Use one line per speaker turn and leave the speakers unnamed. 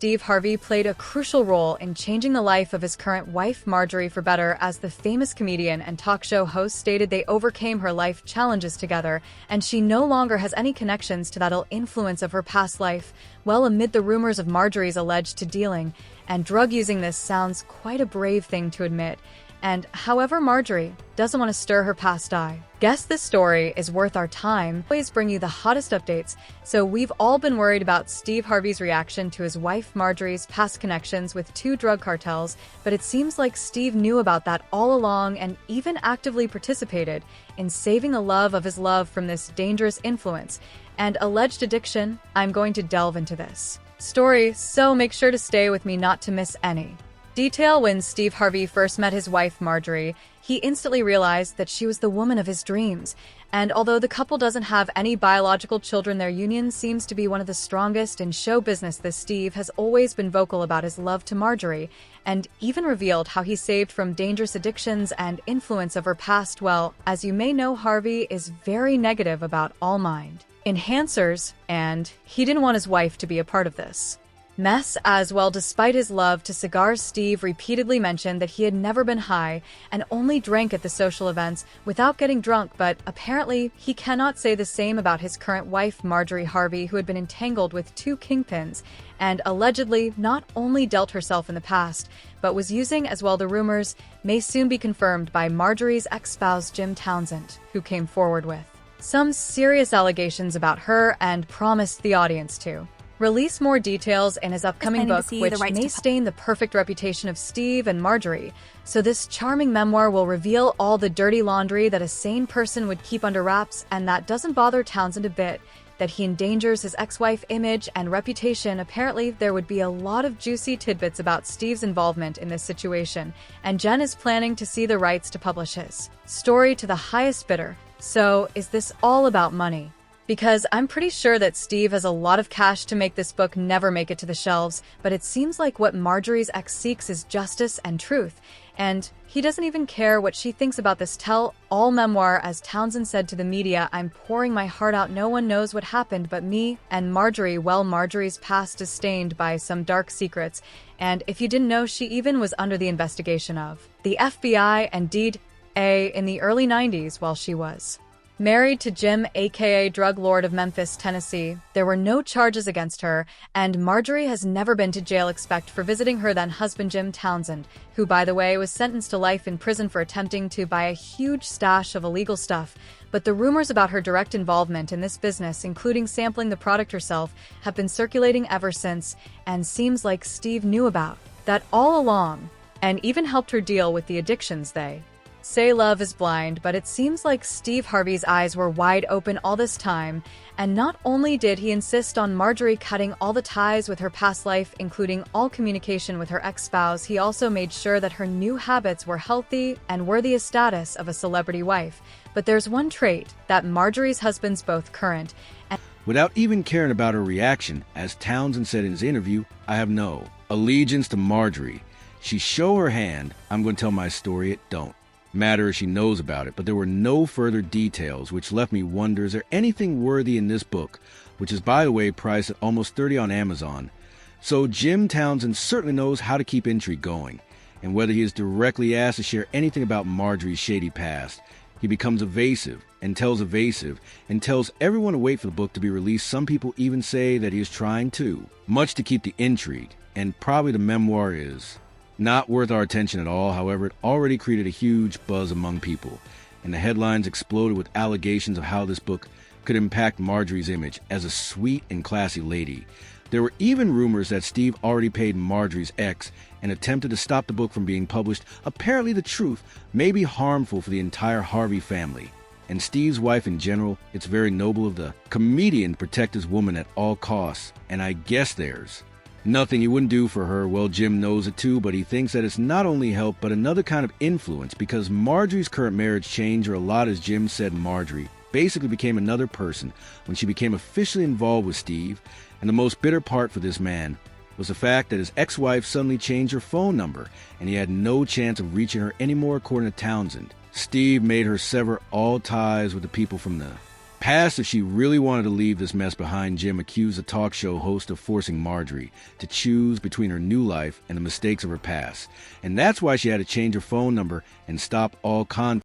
Steve Harvey played a crucial role in changing the life of his current wife, Marjorie, for better, as the famous comedian and talk show host stated they overcame her life challenges together, and she no longer has any connections to that ill influence of her past life. Well, amid the rumors of Marjorie's alleged to dealing and drug using, this sounds quite a brave thing to admit. And however, Marjorie doesn't want to stir her past eye. Guess this story is worth our time. Always bring you the hottest updates. So we've all been worried about Steve Harvey's reaction to his wife Marjorie's past connections with two drug cartels, but it seems like Steve knew about that all along and even actively participated in saving the love of his love from this dangerous influence and alleged addiction. I'm going to delve into this story, so make sure to stay with me not to miss any detail. When Steve Harvey first met his wife Marjorie, he instantly realized that she was the woman of his dreams. And although the couple doesn't have any biological children, their union seems to be one of the strongest in show business. This Steve has always been vocal about his love to Marjorie, and even revealed how he saved from dangerous addictions and influence of her past. Well, as you may know, Harvey is very negative about all mind enhancers, and he didn't want his wife to be a part of this mess as well. Despite his love to cigars, Steve repeatedly mentioned that he had never been high and only drank at the social events without getting drunk, but apparently he cannot say the same about his current wife Marjorie Harvey, who had been entangled with two kingpins and allegedly not only dealt herself in the past, but was using as well. The rumors may soon be confirmed by Marjorie's ex-spouse Jim Townsend, who came forward with some serious allegations about her and promised the audience to release more details in his upcoming book, which may stain the perfect reputation of Steve and Marjorie. So this charming memoir will reveal all the dirty laundry that a sane person would keep under wraps, and that doesn't bother Townsend a bit, that he endangers his ex-wife image and reputation. Apparently, there would be a lot of juicy tidbits about Steve's involvement in this situation, and Jen is planning to see the rights to publish his story to the highest bidder. So, is this all about money? Because I'm pretty sure that Steve has a lot of cash to make this book never make it to the shelves, but it seems like what Marjorie's ex seeks is justice and truth, and he doesn't even care what she thinks about this tell-all memoir. As Townsend said to the media, "I'm pouring my heart out. No one knows what happened but me and Marjorie." Well, Marjorie's past is stained by some dark secrets, and if you didn't know, she even was under the investigation of the FBI and DEA in the early 90s while she was married to Jim, aka Drug Lord of Memphis, Tennessee. There were no charges against her, and Marjorie has never been to jail except for visiting her then husband Jim Townsend, who, by the way, was sentenced to life in prison for attempting to buy a huge stash of illegal stuff. But the rumors about her direct involvement in this business, including sampling the product herself, have been circulating ever since, and seems like Steve knew about that all along, and even helped her deal with the addictions. They say love is blind, but it seems like Steve Harvey's eyes were wide open all this time, and not only did he insist on Marjorie cutting all the ties with her past life, including all communication with her ex-spouse, he also made sure that her new habits were healthy and worthy of status of a celebrity wife. But there's one trait that Marjorie's husbands, both current and
without even caring about her reaction, as Townsend said in his interview, "I have no allegiance to Marjorie. She show her hand, I'm going to tell my story, it don't matter if she knows about it." But there were no further details, which left me wonder, is there anything worthy in this book, which is, by the way, priced at almost $30 on Amazon. So Jim Townsend certainly knows how to keep intrigue going, and whether he is directly asked to share anything about Marjorie's shady past, he becomes evasive and tells everyone to wait for the book to be released. Some people even say that he is trying to, much to keep the intrigue, and probably the memoir is not worth our attention at all. However, it already created a huge buzz among people, and the headlines exploded with allegations of how this book could impact Marjorie's image as a sweet and classy lady. There were even rumors that Steve already paid Marjorie's ex and attempted to stop the book from being published. Apparently, the truth may be harmful for the entire Harvey family and Steve's wife in general. It's very noble of the comedian to protect his woman at all costs, and I guess there's nothing he wouldn't do for her. Well, Jim knows it too, but he thinks that it's not only help, but another kind of influence, because Marjorie's current marriage changed her a lot. As Jim said, Marjorie basically became another person when she became officially involved with Steve, and the most bitter part for this man was the fact that his ex-wife suddenly changed her phone number, and he had no chance of reaching her anymore, according to Townsend. Steve made her sever all ties with the people from the Past if she really wanted to leave this mess behind, Jim accused the talk show host of forcing Marjorie to choose between her new life and the mistakes of her past. And that's why she had to change her phone number and stop all contact